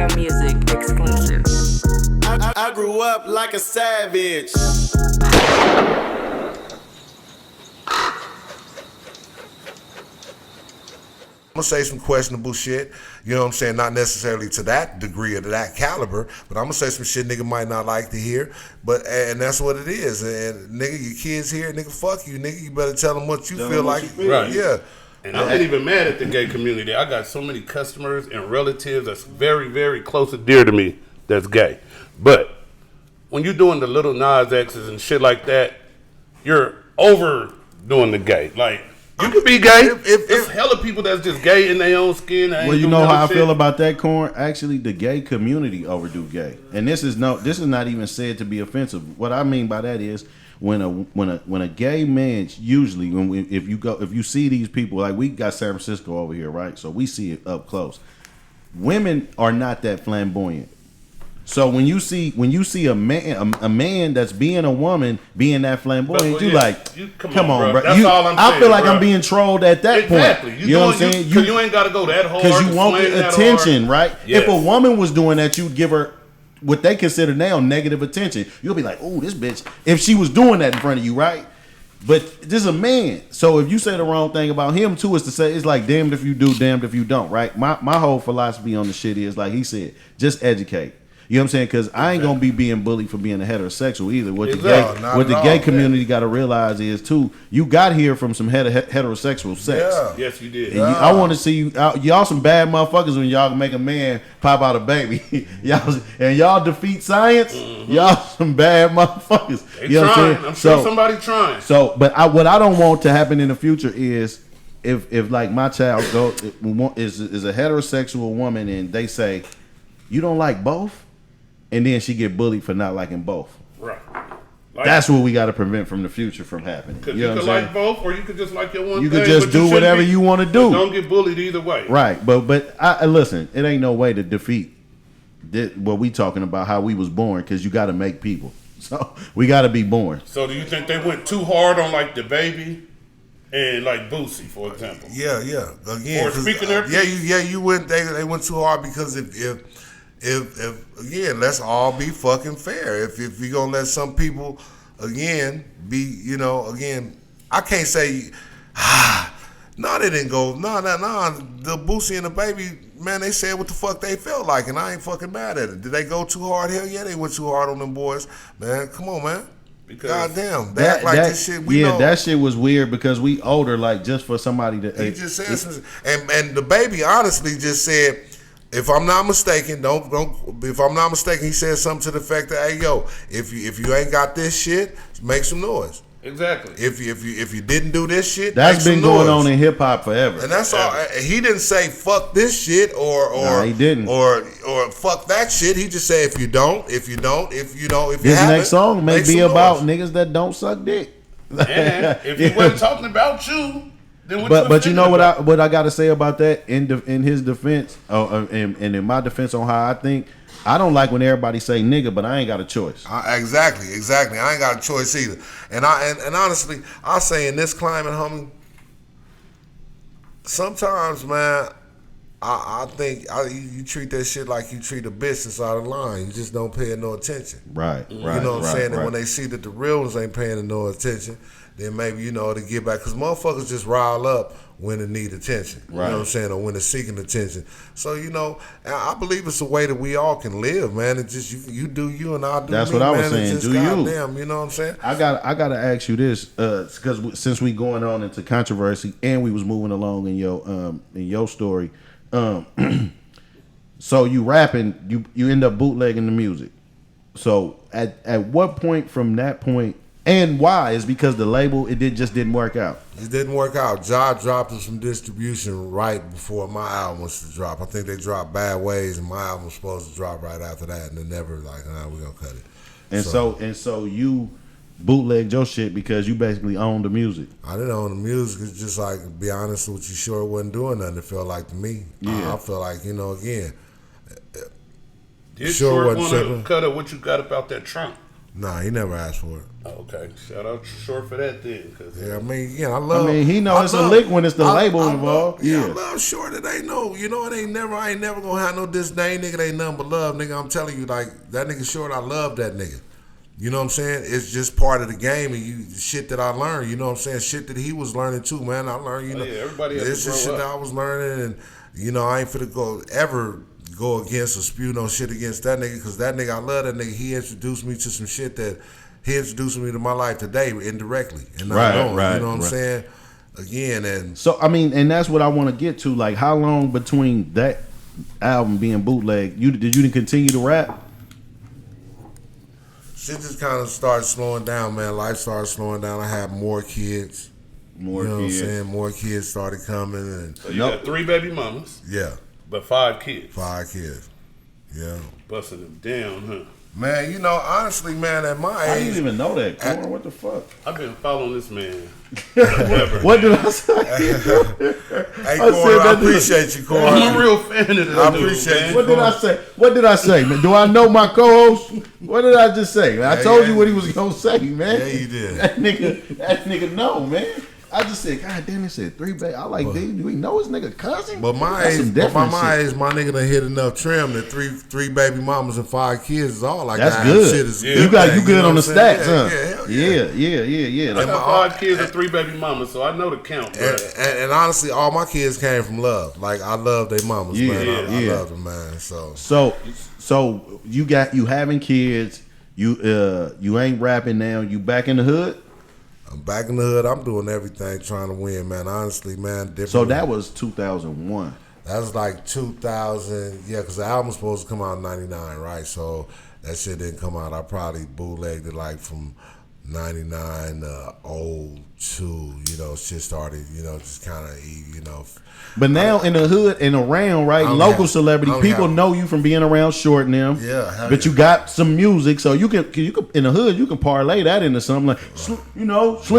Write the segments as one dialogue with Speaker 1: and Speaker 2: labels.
Speaker 1: Real Music exclusive.
Speaker 2: I grew up like a savage.
Speaker 3: I'm gonna say some questionable shit, you know what I'm saying? Not necessarily to that degree or to that caliber, but I'm gonna say some shit nigga might not like to hear. But and that's what it is. And nigga, your kids here, nigga, fuck you, nigga. You better tell them what you feel like.
Speaker 4: Right.
Speaker 3: Yeah.
Speaker 4: And I'm not even mad at the gay community. I got so many customers and relatives that's very, very close and dear to me that's gay. But when you're doing the Lil Nas X's and shit like that, you're overdoing the gay. Like, you could be gay. If hella people that's just gay in their own skin.
Speaker 5: Well, you know how I feel about that, Corn. Actually, the gay community overdo gay, and this is not even said to be offensive. What I mean by that is when a gay man, usually if you see these people, like we got San Francisco over here, right? So we see it up close. Women are not that flamboyant. So when you see a man that's being a woman being that flamboyant, come on, bro.
Speaker 4: That's all I'm saying,
Speaker 5: I feel like
Speaker 4: bro.
Speaker 5: I'm being trolled at that point.
Speaker 4: Exactly.
Speaker 5: You know what I'm saying?
Speaker 4: You ain't got to go that hard.
Speaker 5: Because you want the attention, right?
Speaker 4: Yes.
Speaker 5: If a woman was doing that, you'd give her what they consider now negative attention. You'll be like, oh, this bitch. If she was doing that in front of you, right? But this is a man. So if you say the wrong thing about him too, is to say it's like damned if you do, damned if you don't, right? My whole philosophy on the shit is like he said, just educate. You know what I'm saying? Because I ain't gonna be being bullied for being a heterosexual either. What the gay community got to realize is too, you got here from some heterosexual sex.
Speaker 3: Yeah.
Speaker 4: Yes, you did.
Speaker 5: And I want to see you. Y'all some bad motherfuckers when y'all make a man pop out a baby. y'all defeat science. Mm-hmm. Y'all some bad motherfuckers.
Speaker 4: They
Speaker 5: you know
Speaker 4: trying.
Speaker 5: what
Speaker 4: I'm sure somebody trying.
Speaker 5: So, but what I don't want to happen in the future is if like my child is a heterosexual woman and they say you don't like both. And then she get bullied for not liking both.
Speaker 4: Right.
Speaker 5: That's what we got to prevent from the future from happening.
Speaker 4: Because you could like both, or you could just like your one thing.
Speaker 5: You could just do whatever you want to do.
Speaker 4: Don't get bullied either way.
Speaker 5: Right. But I listen, it ain't no way to defeat what we talking about, how we was born, because you got to make people. So we got to be born.
Speaker 4: So do you think they went too hard on like the baby and like Boosie, for example?
Speaker 3: Yeah. Again,
Speaker 4: or speaking their
Speaker 3: you went. They went too hard because if again, let's all be fucking fair. If you're gonna let some people again be, again, I can't say no, they didn't go no. The Boosie and the baby, man, they said what the fuck they felt like, and I ain't fucking mad at it. Did they go too hard? Hell yeah, they went too hard on them boys, man. Come on, man. Because goddamn, they act like this shit. We know.
Speaker 5: That shit was weird because we older. Like just for somebody to.
Speaker 3: He just said some, and the baby honestly just said. If I'm not mistaken, if I'm not mistaken, he said something to the effect that, hey yo, if you ain't got this shit, make some noise.
Speaker 4: Exactly.
Speaker 3: If you didn't do this shit,
Speaker 5: that's
Speaker 3: make
Speaker 5: been
Speaker 3: some
Speaker 5: going
Speaker 3: noise.
Speaker 5: On in hip hop forever.
Speaker 3: And that's all. He didn't say fuck this shit or
Speaker 5: he didn't.
Speaker 3: Or fuck that shit. He just said if you
Speaker 5: His
Speaker 3: next
Speaker 5: song may be about niggas that don't suck dick.
Speaker 4: And if he wasn't talking about you.
Speaker 5: But you know what I got to say about that in his defense, and in my defense on how I think, I don't like when everybody say nigga, but I ain't got a choice.
Speaker 3: Exactly. I ain't got a choice either. And honestly, I say in this climate, homie, sometimes, man, I think you treat that shit like you treat a bitch that's out of line. You just don't pay it no attention.
Speaker 5: Right.
Speaker 3: You know what I'm saying? And when they see that the real ones ain't paying it no attention, then maybe, to get back. Because motherfuckers just rile up when they need attention. You know what I'm saying? Or when they're seeking attention. So, I believe it's a way that we all can live, man. It's just you do you and I do me.
Speaker 5: That's what I was saying.
Speaker 3: Just,
Speaker 5: do you.
Speaker 3: Goddamn, you know what I'm saying?
Speaker 5: I got to ask you this, because since we going on into controversy and we was moving along in your story, so you rapping, you end up bootlegging the music. So at what point from that point, and why? Is because the label just didn't work out.
Speaker 3: It didn't work out. Ja dropped us some distribution right before my album was to drop. I think they dropped Bad Ways, and my album was supposed to drop right after that, and they never we're gonna cut it.
Speaker 5: And so you bootlegged your shit because you basically owned the music.
Speaker 3: I didn't own the music. It's just like, to be honest with you, sure it wasn't doing nothing. It felt like to me.
Speaker 5: Yeah.
Speaker 3: I feel like
Speaker 4: Did Short want to cut up what you got about that trunk?
Speaker 3: Nah, he never asked for it.
Speaker 4: Okay, shout out Short for that then. Cause
Speaker 3: Yeah, I mean, I love.
Speaker 5: I mean, he know it's a lick when it's the label involved.
Speaker 3: I love Short. It ain't no, it ain't never. I ain't never gonna have no disdain, nigga. It ain't nothing but love, nigga. I'm telling you, like that nigga Short. I love that nigga. You know what I'm saying? It's just part of the game and shit that I learned. You know what I'm saying? Shit that he was learning too, man. I learned.
Speaker 4: Everybody has
Speaker 3: this
Speaker 4: to grow
Speaker 3: is shit
Speaker 4: up.
Speaker 3: that I was learning, and I ain't finna ever go against or spew no shit against that nigga, because that nigga, I love that nigga. He introduced me to some shit that he introduced me to my life today indirectly, and I know, you know what I'm saying? Again, and
Speaker 5: so I mean, and that's what I want to get to. Like, how long between that album being bootleg, did you continue to rap?
Speaker 3: Shit just kind of started slowing down, man. Life started slowing down. I had more kids.
Speaker 5: More
Speaker 3: you know
Speaker 5: kids.
Speaker 3: what I'm saying? More kids started coming, and
Speaker 4: So you got 3 baby mamas,
Speaker 3: yeah,
Speaker 4: but 5 kids.
Speaker 3: 5 kids. Yeah.
Speaker 4: Busting them down, huh?
Speaker 3: Man, honestly, man, at my
Speaker 5: I
Speaker 3: age,
Speaker 5: didn't even know that. Corn, what the fuck?
Speaker 4: I've been following this man.
Speaker 5: What did I say?
Speaker 3: hey, Corn, I appreciate you, Corn.
Speaker 4: I'm a real fan of this
Speaker 3: I
Speaker 4: dude,
Speaker 3: appreciate
Speaker 4: man.
Speaker 3: you.
Speaker 5: What did I say? What did I say, man? Do I know my co-host? What did I just say, man? I told you what he was gonna say, man.
Speaker 3: Yeah, you did.
Speaker 5: That nigga know, man. I just said, God damn, it said 3 baby. I like D. Do we know his nigga cousin?
Speaker 3: But my
Speaker 5: That's
Speaker 3: age,
Speaker 5: some different
Speaker 3: my
Speaker 5: shit.
Speaker 3: age, my nigga done hit enough trim that three baby mamas and 5 kids is all like
Speaker 5: That's
Speaker 3: that.
Speaker 5: good.
Speaker 3: Shit is
Speaker 4: Yeah.
Speaker 5: You
Speaker 3: thing,
Speaker 5: good
Speaker 3: know
Speaker 5: on the
Speaker 3: what I'm saying?
Speaker 5: stats, huh?
Speaker 3: Yeah, hell yeah.
Speaker 4: I
Speaker 5: Like,
Speaker 4: got 5 kids and 3 baby mamas, so I know the count, bro.
Speaker 3: And honestly, all my kids came from love. Like, I love their mamas,
Speaker 5: Yeah,
Speaker 3: man. I
Speaker 5: yeah.
Speaker 3: love them, man. So
Speaker 5: So you having kids. You ain't rapping now. You back in the hood.
Speaker 3: I'm back in the hood. I'm doing everything trying to win, man. Honestly, man. Different.
Speaker 5: So that was 2001.
Speaker 3: That was like 2000, yeah, because the album was supposed to come out in 99, right? So that shit didn't come out. I probably bootlegged it like from 99 to 02, shit started, just kind of,
Speaker 5: But now in the hood and around, right? Local celebrity, people know you from being around Short and them.
Speaker 3: Yeah, hell
Speaker 5: but
Speaker 3: yeah.
Speaker 5: you got some music, so you can in the hood you can parlay that into something like Slink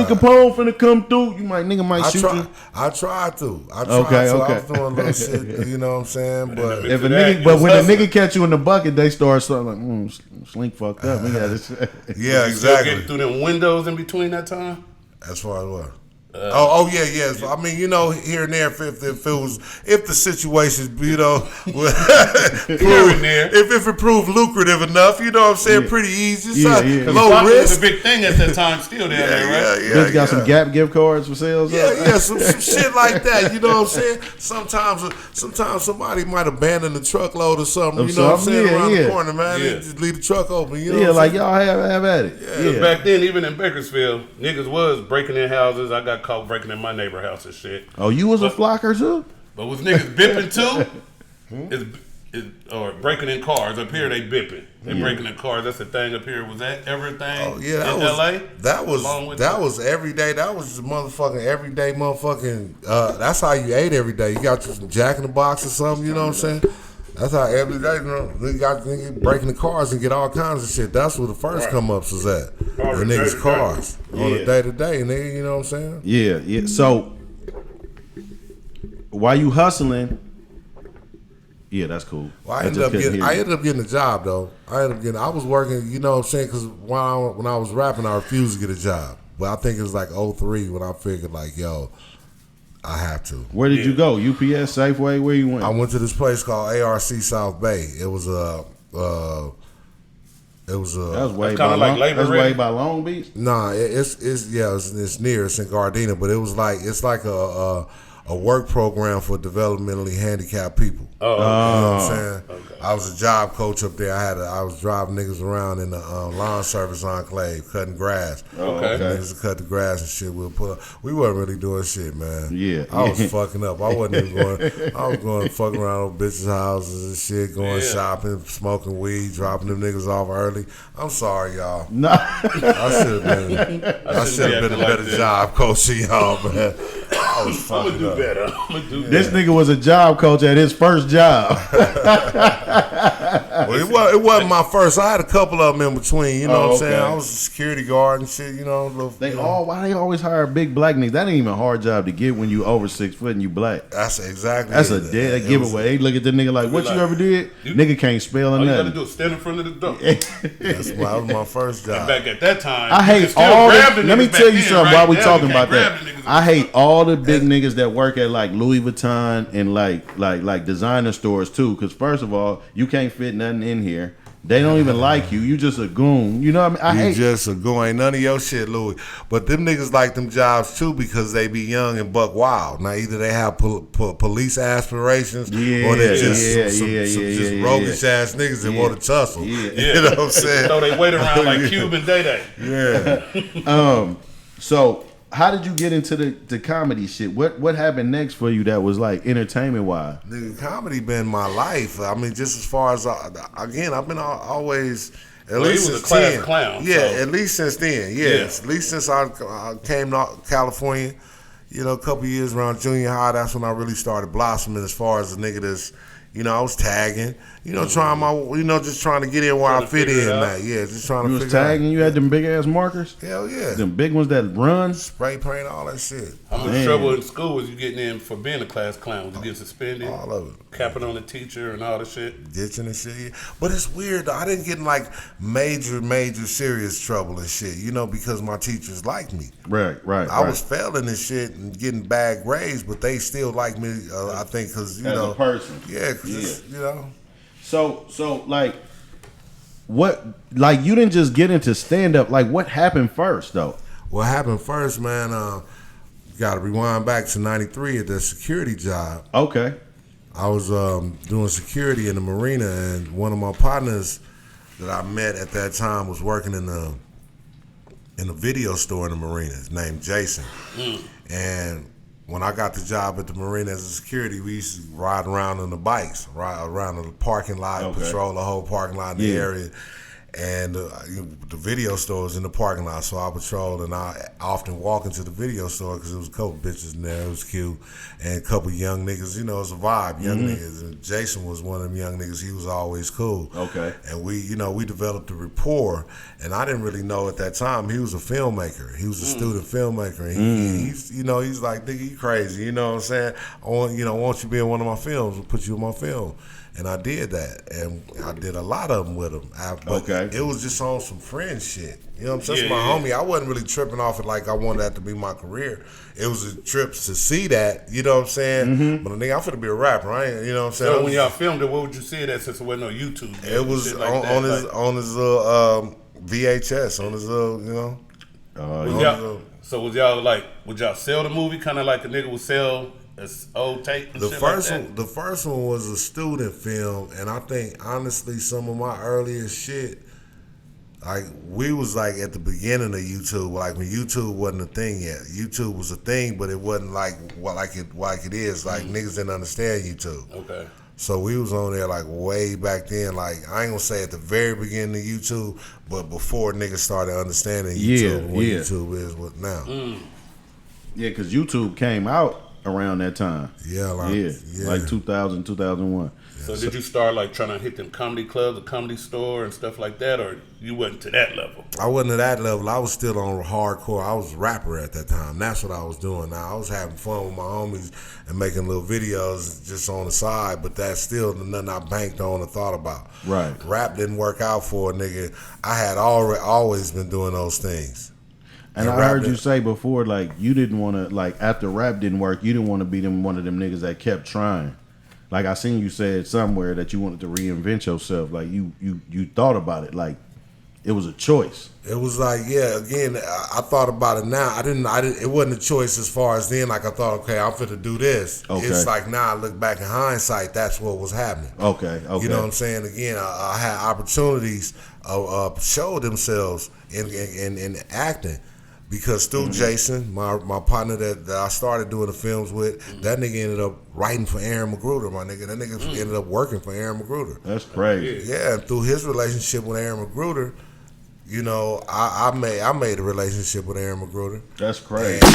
Speaker 5: Capone finna come through. Nigga might shoot you.
Speaker 3: I tried to.
Speaker 5: Okay.
Speaker 3: I was doing a little shit, you know what I'm saying? But
Speaker 5: If a nigga, but when a nigga catch you in the bucket, they start something like, Slink fucked up. We got this.
Speaker 3: yeah,
Speaker 4: Still
Speaker 3: exactly.
Speaker 4: getting through them windows in between that time?
Speaker 3: As far as what? Yeah. So, I mean, here and there, if the situation,
Speaker 4: Here and there.
Speaker 3: if it proved lucrative enough, you know what I'm saying, pretty easy.
Speaker 5: Yeah,
Speaker 3: So,
Speaker 5: yeah.
Speaker 3: low
Speaker 4: Boxing was
Speaker 3: risk.
Speaker 4: a big thing at that time still down there, right?
Speaker 5: Bitch got some Gap gift cards for sales.
Speaker 3: Yeah, some shit like that. You know what I'm saying? Sometimes somebody might abandon the truckload or something. You know what I'm saying?
Speaker 5: Yeah,
Speaker 3: around
Speaker 5: yeah.
Speaker 3: the corner, man.
Speaker 4: Yeah.
Speaker 3: They just leave the truck open. You know
Speaker 5: Yeah,
Speaker 3: what I'm
Speaker 5: like
Speaker 3: saying?
Speaker 5: y'all have at it.
Speaker 4: Because back then, even in Bakersfield, niggas was breaking in houses. I got caught breaking in my neighbor house and shit.
Speaker 5: Oh, you was a flocker too?
Speaker 4: But was niggas bipping too? Or breaking in cars. Up here, they bipping. They breaking in cars. That's the thing up here. Was that everything
Speaker 3: Oh yeah,
Speaker 4: in LA?
Speaker 3: That
Speaker 4: Along with
Speaker 3: was every day. That was the motherfucking everyday motherfucking. That's how you ate every day. You got some Jack in the Box or something. You know what I'm saying? That's how every day. They got niggas breaking the cars and get all kinds of shit. That's where the first come ups was at.
Speaker 4: Oh,
Speaker 3: The
Speaker 4: the
Speaker 3: niggas'
Speaker 4: day-to-day.
Speaker 3: cars on
Speaker 4: Yeah.
Speaker 3: the day to day, nigga. You know what I'm saying?
Speaker 5: Yeah. So while you hustling, yeah, that's cool.
Speaker 3: Well, I ended up getting a job though. I was working, you know what I'm saying? Because when I was rapping, I refused to get a job. But I think it was like 03 when I figured like, yo, I have to.
Speaker 5: Where did you go? UPS, Safeway? Where you went?
Speaker 3: I went to this place called ARC South Bay. It was
Speaker 5: that was way
Speaker 4: That's
Speaker 5: by
Speaker 4: kinda like
Speaker 5: Long,
Speaker 4: Labor
Speaker 5: that's way
Speaker 4: Ready?
Speaker 5: by Long Beach.
Speaker 3: nah. It's near. It's in Gardena, but it was like it's like a work program for developmentally handicapped people.
Speaker 4: Oh,
Speaker 3: You know what I'm saying? I was a job coach up there. I was driving niggas around in the lawn service enclave, cutting grass.
Speaker 4: Okay.
Speaker 3: Niggas would cut the grass and shit. We wasn't really doing shit, man.
Speaker 5: Yeah.
Speaker 3: I was fucking up. I wasn't even going. I was going fucking around with bitches' houses and shit, going shopping, smoking weed, dropping them niggas off early. I'm sorry, y'all.
Speaker 5: No.
Speaker 3: I should have been a better job coaching y'all, man. I was
Speaker 4: I'm
Speaker 3: fucking
Speaker 4: gonna do
Speaker 3: up.
Speaker 4: better. I'm gonna do
Speaker 5: This
Speaker 4: better.
Speaker 5: nigga was a job coach at his first job.
Speaker 3: Well, it wasn't my first. I had a couple of them in between. You know what I'm saying?
Speaker 5: okay.
Speaker 3: I was a security guard and shit. You know,
Speaker 5: Why they always hire big black niggas? That ain't even a hard job to get when you over 6 foot and you black.
Speaker 3: That's exactly.
Speaker 5: That's a dead giveaway. They look at the nigga like, what you ever did? Nigga can't spell or
Speaker 4: All you
Speaker 5: nothing.
Speaker 4: gotta do is stand in front of the door.
Speaker 3: That was my first job.
Speaker 4: And back at that time,
Speaker 5: I
Speaker 4: you could
Speaker 5: hate
Speaker 4: still
Speaker 5: all
Speaker 4: grab
Speaker 5: the.
Speaker 4: the
Speaker 5: Let me
Speaker 4: niggas
Speaker 5: tell
Speaker 4: back
Speaker 5: you
Speaker 4: then,
Speaker 5: something.
Speaker 4: right?
Speaker 5: While we
Speaker 4: Now
Speaker 5: talking
Speaker 4: you
Speaker 5: about
Speaker 4: can't grab
Speaker 5: that,
Speaker 4: the niggas.
Speaker 5: I hate all the big niggas that work at like Louis Vuitton and like designer stores too. Because first of all, you can't fit nothing in here. They don't even like you. You just a goon. You know what I mean?
Speaker 3: You just a go. Ain't none of your shit, Louis. But them niggas like them jobs too because they be young and buck wild. Now either they have police aspirations or they just some roguish ass niggas that want to tussle.
Speaker 4: Yeah.
Speaker 3: You know what I'm saying?
Speaker 4: So they wait around like Cuban Day.
Speaker 3: Yeah.
Speaker 5: So how did you get into the comedy shit? What happened next for you that was like entertainment wise?
Speaker 3: Nigga, comedy been my life. I mean, just as far as again, I've been always at least
Speaker 4: he was
Speaker 3: since
Speaker 4: a class
Speaker 3: 10.
Speaker 4: clown.
Speaker 3: Yeah,
Speaker 4: So.
Speaker 3: at least since then. Yes, at least since I came to California. You know, a couple years around junior high. That's when I really started blossoming. As far as the nigga that's, you know, I was tagging. You know, trying just trying to get in where I fit in, man. Yeah, just trying to.
Speaker 5: You was tagging. You had them big ass markers.
Speaker 3: Hell yeah.
Speaker 5: Them big ones that run.
Speaker 3: Spray paint, all that shit.
Speaker 4: How much trouble in school was you getting in for being a class clown? Was you getting suspended?
Speaker 3: All of it.
Speaker 4: Capping on the teacher and all the shit?
Speaker 3: Ditching and shit. Yeah. But it's weird, though. I didn't get in like major serious trouble and shit, you know, because my teachers liked me.
Speaker 5: Right.
Speaker 3: I was failing and shit and getting bad grades, but they still liked me, I think, because, you know.
Speaker 5: As a person.
Speaker 3: Yeah, because, you know.
Speaker 5: So like, what? Like, you didn't just get into stand up. Like, what happened first though?
Speaker 3: What happened first, man? Got to rewind back to '93 at the security job.
Speaker 5: Okay.
Speaker 3: I was doing security in the marina, and one of my partners that I met at that time was working in a video store in the marina. His name Jason, and when I got the job at the marina as a security, we used to ride around on the bikes, ride around the parking lot, patrol the whole parking lot in the area. And the video store was in the parking lot, so I patrolled, and I often walk into the video store because there was a couple bitches in there. It was cute, and a couple young niggas. You know, it's a vibe, young niggas. And Jason was one of them young niggas. He was always cool. Okay. And we developed a rapport, and I didn't really know at that time he was a filmmaker. He was a student filmmaker, and he's like, nigga, you crazy. You know what I'm saying? I want you to be in one of my films. We'll put you in my film. And I did that, and I did a lot of them with him. But it was just on some friend shit. You know what I'm saying? My homie, I wasn't really tripping off it like I wanted that to be my career. It was a trip to see that, you know what I'm saying? But nigga, I'm finna be a rapper, right? You know what I'm saying?
Speaker 4: So when y'all filmed it, what would you see it at since there wasn't no YouTube?
Speaker 3: It was on his little VHS, on his little, you know.
Speaker 4: So would y'all sell the movie kind of like a nigga would sell it's old tape and
Speaker 3: the
Speaker 4: shit
Speaker 3: first
Speaker 4: like that?
Speaker 3: one, the first one was a student film, and I think honestly some of my earliest shit, like we was like at the beginning of YouTube, like when YouTube wasn't a thing yet. YouTube was a thing, but it wasn't like it is. Like niggas didn't understand YouTube. Okay. So we was on there like way back then. Like I ain't gonna say at the very beginning of YouTube, but before niggas started understanding YouTube, what YouTube is what now.
Speaker 5: Yeah, because YouTube came out around that time. Like 2000, 2001.
Speaker 4: So did you start like trying to hit them comedy clubs, the comedy store and stuff like that, or you wasn't to that level?
Speaker 3: I wasn't at that level. I was still on hardcore. I was a rapper at that time. That's what I was doing. Now I was having fun with my homies and making little videos just on the side, but that's still nothing I banked on or thought about.
Speaker 5: Right.
Speaker 3: Rap didn't work out for a nigga. I had always been doing those things.
Speaker 5: And I heard you say before, like, you didn't want to, like, after rap didn't work, you didn't want to be one of them niggas that kept trying. Like, I seen you said somewhere that you wanted to reinvent yourself. Like, you thought about it. Like, it was a choice.
Speaker 3: It was like, again, I thought about it now. I didn't, it wasn't a choice as far as then. Like, I thought, okay, I'm finna do this. Okay. It's like now I look back in hindsight, that's what was happening. Okay. You know what I'm saying? Again, I had opportunities show themselves in acting. Because through Jason, my partner that I started doing the films with, that nigga ended up writing for Aaron Magruder, my nigga. That nigga ended up working for Aaron Magruder.
Speaker 5: That's crazy.
Speaker 3: Yeah, and through his relationship with Aaron Magruder, you know, I made a relationship with Aaron Magruder.
Speaker 5: That's crazy.